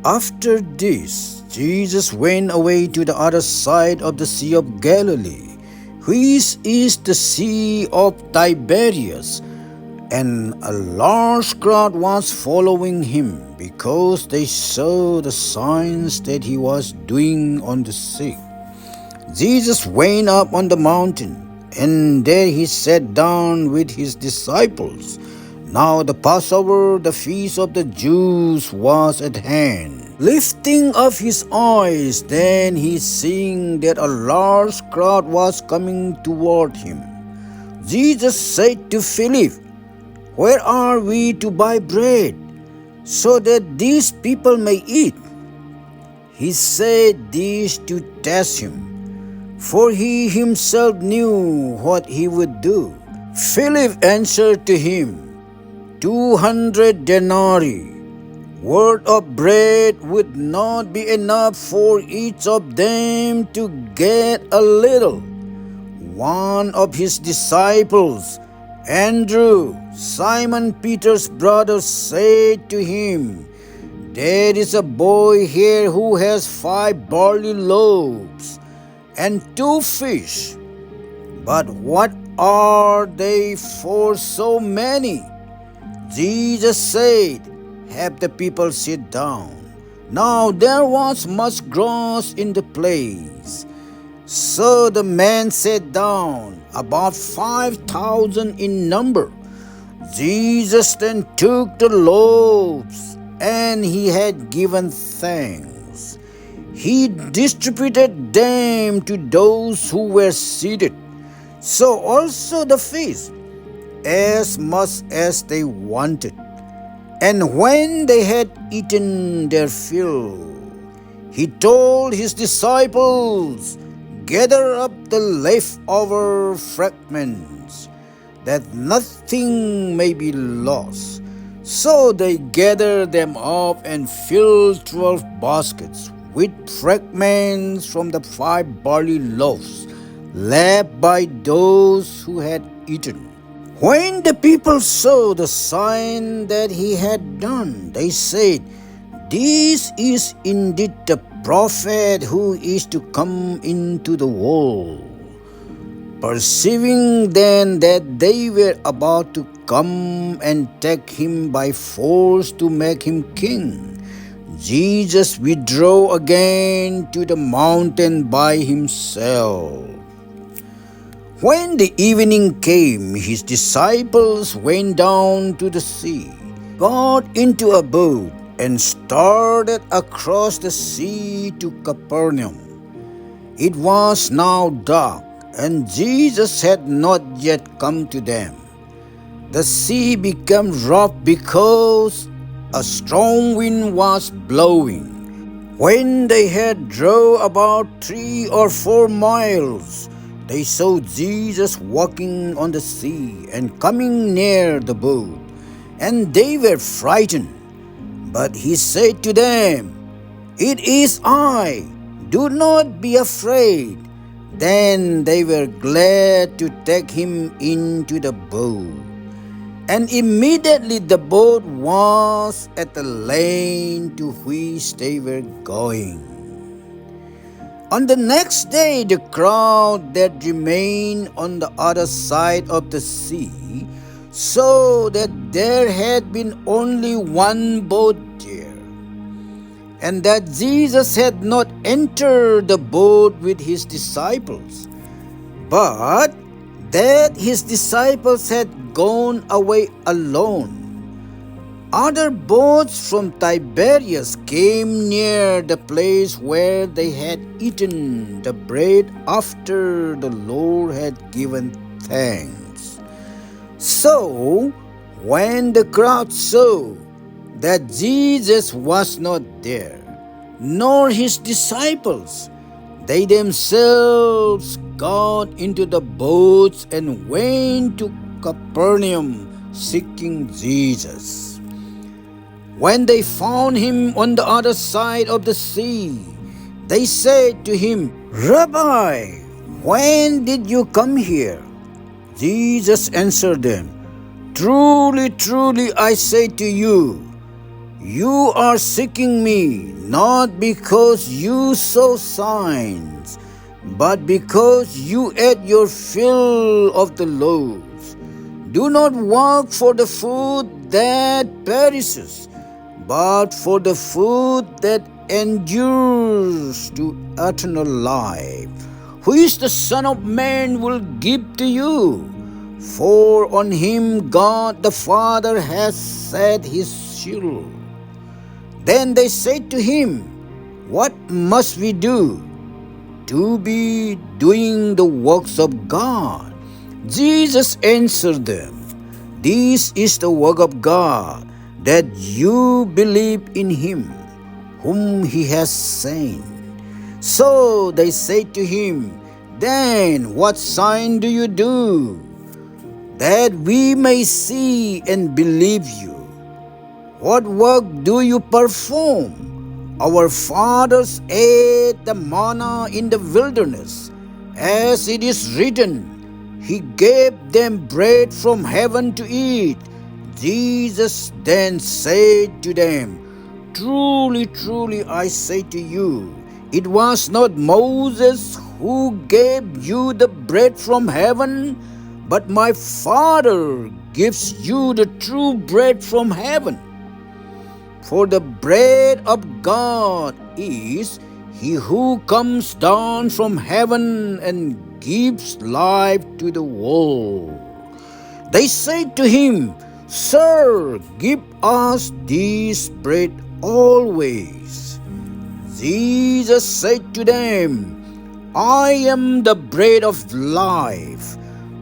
After this, Jesus went away to the other side of the Sea of Galilee, which is the Sea of Tiberias, and a large crowd was following him, because they saw the signs that he was doing on the sick. Jesus went up on the mountain, and there he sat down with his disciples. Now the Passover, the feast of the Jews, was at hand. Lifting up his eyes, then he seeing that a large crowd was coming toward him, Jesus said to Philip, "Where are we to buy bread, so that these people may eat?" He said this to test him, for he himself knew what he would do. Philip answered to him, 200 denarii worth of bread would not be enough for each of them to get a little. One of his disciples, Andrew, Simon Peter's brother, said to him, "There is a boy here who has 5 barley loaves and 2 fish. But what are they for so many?" Jesus said, "Have the people sit down." Now there was much grass in the place. So the men sat down, about 5,000 in number. Jesus then took the loaves, and he had given thanks. He distributed them to those who were seated. So also the fish, as much as they wanted. And when they had eaten their fill, he told his disciples, "Gather up the leftover fragments, that nothing may be lost." So they gathered them up and filled 12 baskets with fragments from the 5 barley loaves left by those who had eaten. When the people saw the sign that he had done, they said, "This is indeed the prophet who is to come into the world." Perceiving then that they were about to come and take him by force to make him king, Jesus withdrew again to the mountain by himself. When the evening came, his disciples went down to the sea, got into a boat, and started across the sea to Capernaum. It was now dark, and Jesus had not yet come to them. The sea became rough because a strong wind was blowing. When they had drove about 3 or 4 miles, they saw Jesus walking on the sea and coming near the boat, and they were frightened. But he said to them, "It is I, do not be afraid." Then they were glad to take him into the boat. And immediately the boat was at the land to which they were going. On the next day, the crowd that remained on the other side of the sea saw that there had been only one boat there, and that Jesus had not entered the boat with his disciples, but that his disciples had gone away alone. Other boats from Tiberias came near the place where they had eaten the bread after the Lord had given thanks. So, when the crowd saw that Jesus was not there, nor his disciples, they themselves got into the boats and went to Capernaum seeking Jesus. When they found him on the other side of the sea, they said to him, "Rabbi, when did you come here?" Jesus answered them, "Truly, truly, I say to you, You are seeking me not because you saw signs, but because you ate your fill of the loaves. Do not work for the food that perishes, but for the food that endures to eternal life, which the Son of Man will give to you. For on him God the Father has set his seal. Then they said to him, What must we do to be doing the works of God? Jesus answered them, This is the work of God, that you believe in him, whom he has sent. So they said to him, Then what sign do you do, that we may see and believe you? What work do you perform? Our fathers ate the manna in the wilderness, as it is written, He gave them bread from heaven to eat. Jesus then said to them, Truly, truly, I say to you, it was not Moses who gave you the bread from heaven, but my Father gives you the true bread from heaven. For the bread of God is he who comes down from heaven and gives life to the world. They said to him, Sir, give us this bread always. Jesus said to them, I am the bread of life.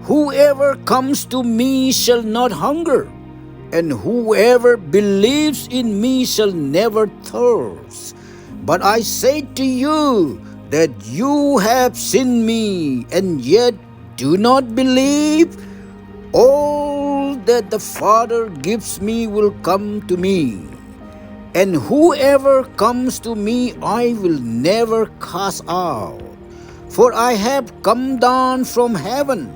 Whoever comes to me shall not hunger, and whoever believes in me shall never thirst. But I say to you that you have seen me, and yet do not believe. All that the Father gives me will come to me, and whoever comes to me I will never cast out. For I have come down from heaven,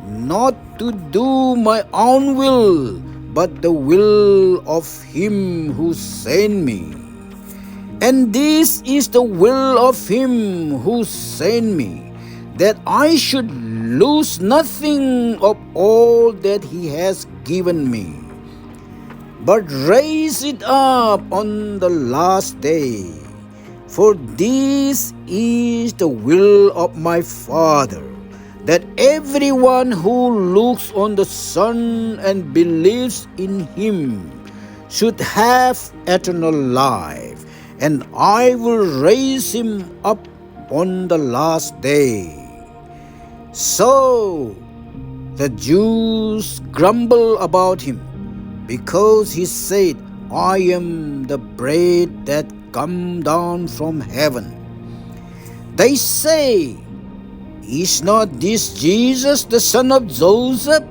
not to do my own will, but the will of him who sent me. And this is the will of him who sent me, that I should lose nothing of all that he has given me, but raise it up on the last day. For this is the will of my Father, that everyone who looks on the Son and believes in him should have eternal life, and I will raise him up on the last day. So the Jews grumbled about him, because he said, I am the bread that come down from heaven. They say, Is not this Jesus the son of Joseph,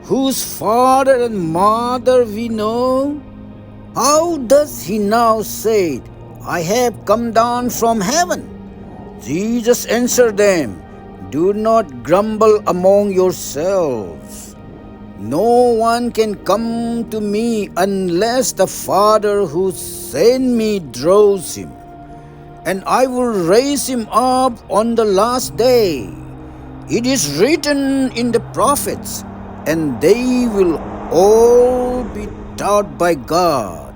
whose father and mother we know? How does he now say, I have come down from heaven? Jesus answered them, Do not grumble among yourselves. No one can come to me unless the Father who sent me draws him, and I will raise him up on the last day. It is written in the prophets, and they will all be taught by God.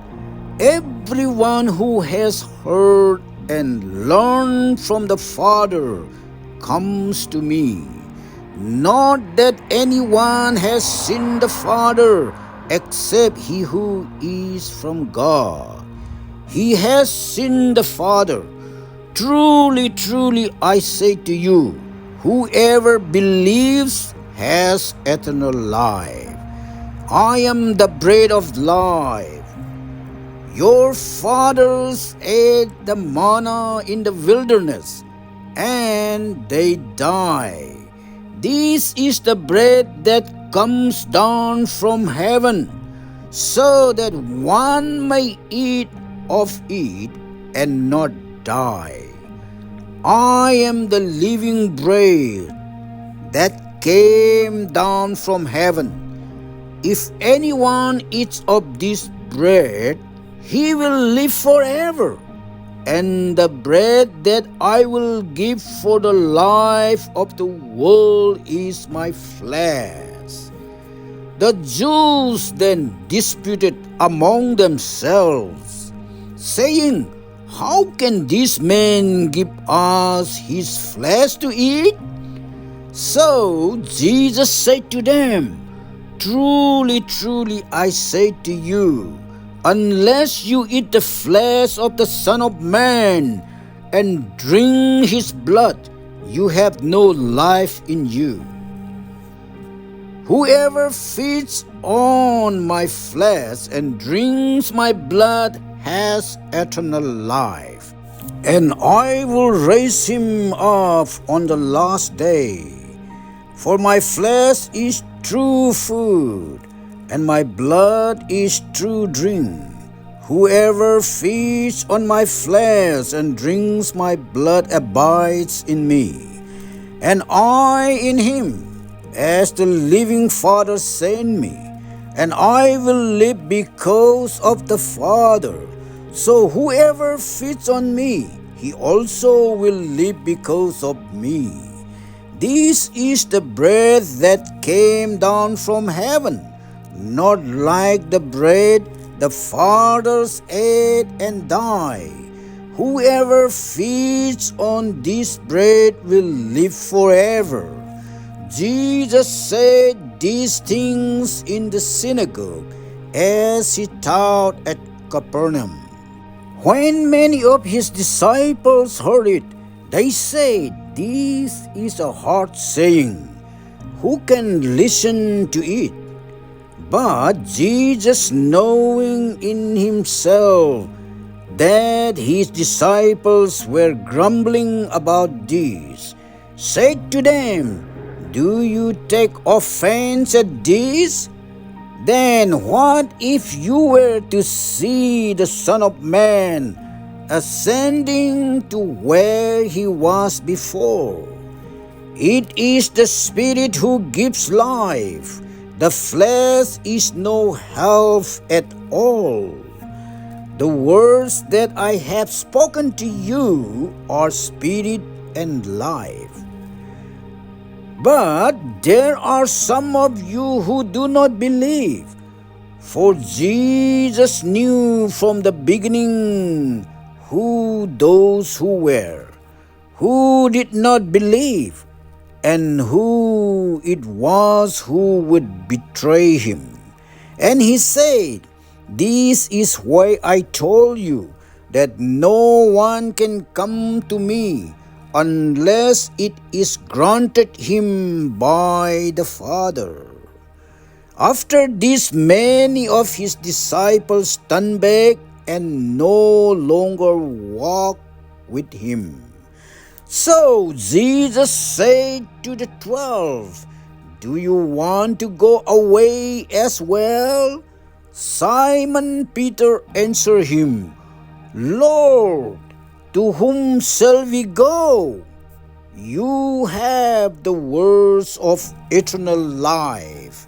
Everyone who has heard and learned from the Father comes to me. Not that anyone has seen the Father, except he who is from God. He has seen the Father. Truly, truly, I say to you, whoever believes has eternal life. I am the bread of life. Your fathers ate the manna in the wilderness, and they died. This is the bread that comes down from heaven, so that one may eat of it and not die. I am the living bread that came down from heaven. If anyone eats of this bread, he will live forever. And the bread that I will give for the life of the world is my flesh. The Jews then disputed among themselves, saying, How can this man give us his flesh to eat? So Jesus said to them, Truly, truly, I say to you, unless you eat the flesh of the Son of Man and drink his blood, you have no life in you. Whoever feeds on my flesh and drinks my blood has eternal life, and I will raise him up on the last day. For my flesh is true food, and my blood is true drink. Whoever feeds on my flesh and drinks my blood abides in me, and I in him, as the living Father sent me, and I will live because of the Father. So whoever feeds on me, he also will live because of me. This is the bread that came down from heaven, not like the bread the fathers ate and died. Whoever feeds on this bread will live forever. Jesus said these things in the synagogue as he taught at Capernaum. When many of his disciples heard it, they said, This is a hard saying. Who can listen to it? But Jesus, knowing in himself that his disciples were grumbling about this, said to them, Do you take offense at this? Then what if you were to see the Son of Man ascending to where he was before? It is the Spirit who gives life. The flesh is no help at all. The words that I have spoken to you are spirit and life. But there are some of you who do not believe. For Jesus knew from the beginning who those who did not believe, and who it was who would betray him. And he said, This is why I told you that no one can come to me unless it is granted him by the Father. After this, many of his disciples turned back and no longer walked with him. So Jesus said to the 12, Do you want to go away as well? Simon Peter answered him, Lord, to whom shall we go? You have the words of eternal life,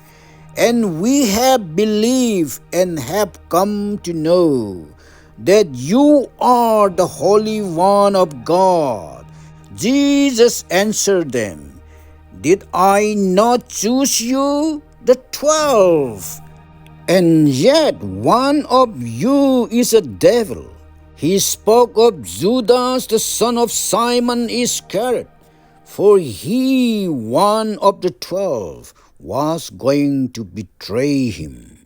and we have believed and have come to know that you are the Holy One of God. Jesus answered them, Did I not choose you, the 12? And yet one of you is a devil. He spoke of Judas, the son of Simon Iscariot, for he, one of the 12, was going to betray him.